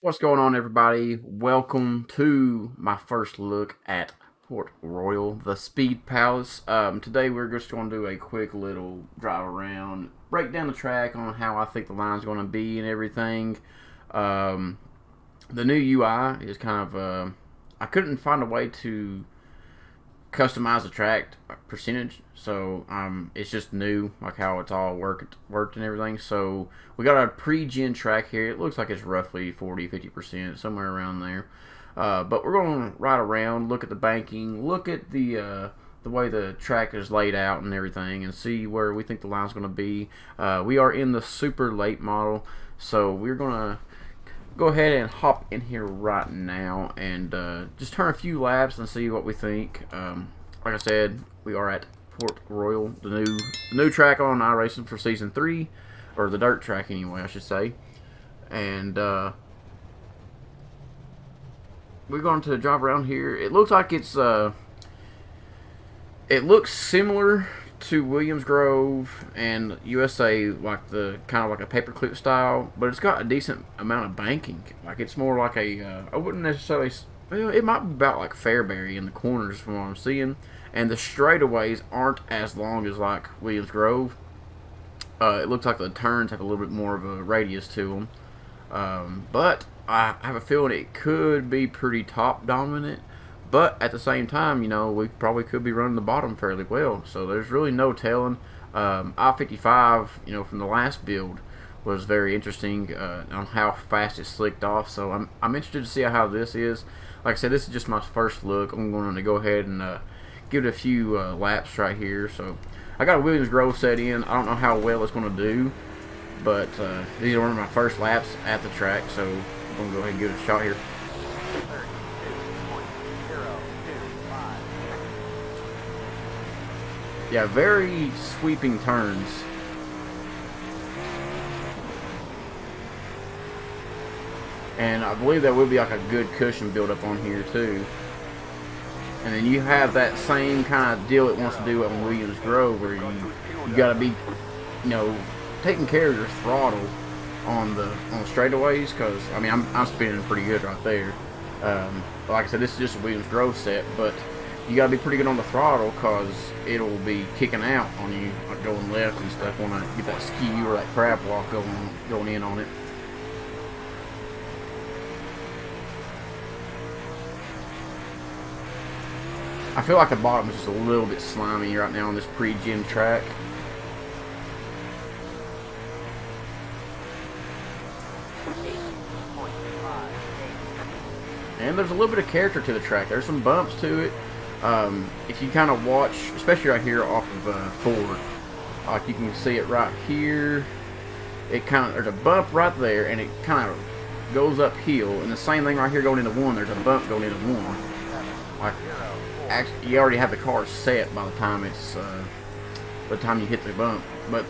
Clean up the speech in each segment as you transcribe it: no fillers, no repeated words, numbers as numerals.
What's going on, everybody? Welcome to my first look at Port Royal, the Speed Palace. Today we're just going to do a quick little drive around, break down the track on how I think the line's going to be and everything. Um, the new UI is kind of, I couldn't find a way to customize the track percentage, so it's just new, like how it's all worked and everything. So we got a pre-gen track here. It looks like it's roughly 40-50%, somewhere around there. But we're going to ride around, look at the banking, look at the way the track is laid out and everything, and see where we think the line's going to be. We are in the super late model, so we're going to go ahead and hop in here right now and just turn a few laps and see what we think. Like I said, we are at Port Royal, the new track on iRacing for Season 3, or the dirt track anyway, I should say. And we're going to drive around here. It looks like it looks similar to Williams Grove and USA, like the kind of like a paperclip style, but it's got a decent amount of banking. Like it's more like I wouldn't necessarily. Well, it might be about like Fairbury in the corners from what I'm seeing, and the straightaways aren't as long as like Williams Grove. It looks like the turns have a little bit more of a radius to them, but I have a feeling it could be pretty top dominant. But at the same time, we probably could be running the bottom fairly well. So there's really no telling. I-55, from the last build was very interesting on how fast it slicked off. So I'm interested to see how this is. Like I said, this is just my first look. I'm going to go ahead and give it a few laps right here. So I got a Williams Grove set in. I don't know how well it's going to do, but these are one of my first laps at the track. So I'm going to go ahead and give it a shot here. Yeah, very sweeping turns. And I believe there will be like a good cushion build up on here too. And then you have that same kind of deal it wants to do on Williams Grove, where you got to be, taking care of your throttle on the straightaways, because I mean I'm spinning pretty good right there. Like I said, this is just a Williams Grove set, but you gotta be pretty good on the throttle, cause it'll be kicking out on you, like going left and stuff. Want to get that skew or that crab walk going in on it. I feel like the bottom is just a little bit slimy right now on this pre-gen track. And there's a little bit of character to the track. There's some bumps to it. If you kind of watch, especially right here off of Ford, like you can see it right here. There's a bump right there, and it kind of goes uphill. And the same thing right here going into one. There's a bump going into one. Like, actually, you already have the car set by the time you hit the bump. But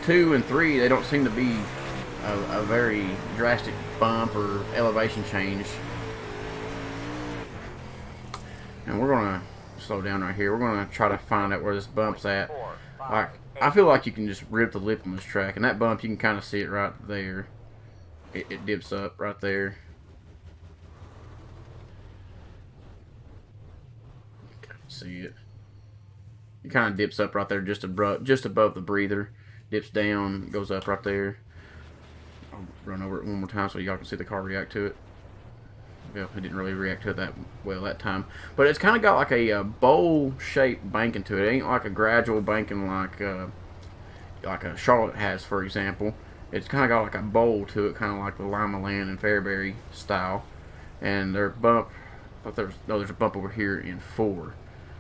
2 and 3, they don't seem to be a very drastic bump or elevation change. And we're gonna slow down right here. We're gonna try to find out where this bump's at. Like, I feel like you can just rip the lip on this track, and that bump you can kind of see it right there. It dips up right there. Can't see it. It kind of dips up right there, just above the breather. Dips down, goes up right there. I'll run over it one more time so y'all can see the car react to it. Well, it didn't really react to it that well that time. But it's kind of got like a bowl-shaped banking to it. It ain't like a gradual banking like a Charlotte has, for example. It's kind of got like a bowl to it, kind of like the Lima Land and Fairbury style. And their bump, there's a bump over here in 4.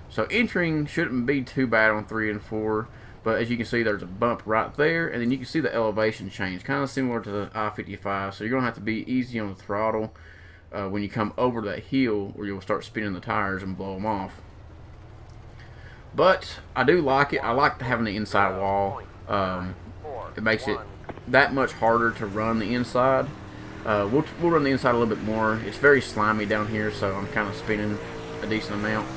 So entering shouldn't be too bad on 3 and 4. But as you can see, there's a bump right there, and then you can see the elevation change, kind of similar to the I-55. So you're going to have to be easy on the throttle when you come over that hill, where you'll start spinning the tires and blow them off. But I do like it. I like having the inside wall. It makes it that much harder to run the inside. We'll run the inside a little bit more. It's very slimy down here, so I'm kind of spinning a decent amount.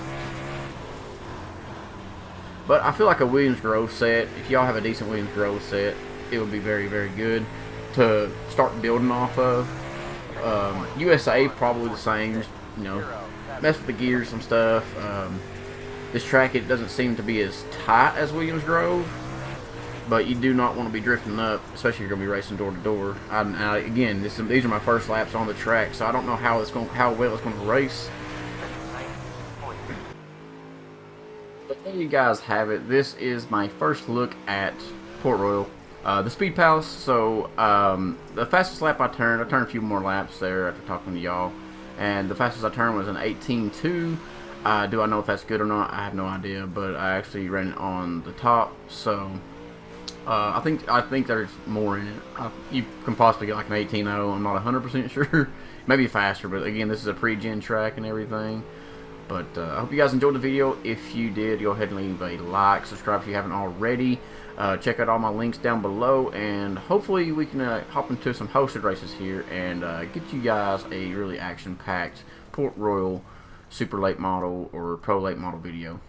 But I feel like a Williams Grove set, if y'all have a decent Williams Grove set, it would be very, very good to start building off of. USA probably the same. Just, mess with the gears, some stuff. This track, it doesn't seem to be as tight as Williams Grove, but you do not want to be drifting up, especially if you're going to be racing door to door. Again, these are my first laps on the track, so I don't know how well it's going to race. But there you guys have it. This is my first look at Port Royal, the Speed Palace. So the fastest lap I turned a few more laps there after talking to y'all, and the fastest I turned was an 18.2. Do I know if that's good or not? I have no idea, but I actually ran it on the top, so I think there's more in it. You can possibly get like an 18.0. I'm not 100% sure. Maybe faster, but again, this is a pre-gen track and everything. But I hope you guys enjoyed the video. If you did, go ahead and leave a like, subscribe if you haven't already. Check out all my links down below, and hopefully we can hop into some hosted races here and get you guys a really action-packed Port Royal Super Late Model or Pro Late Model video.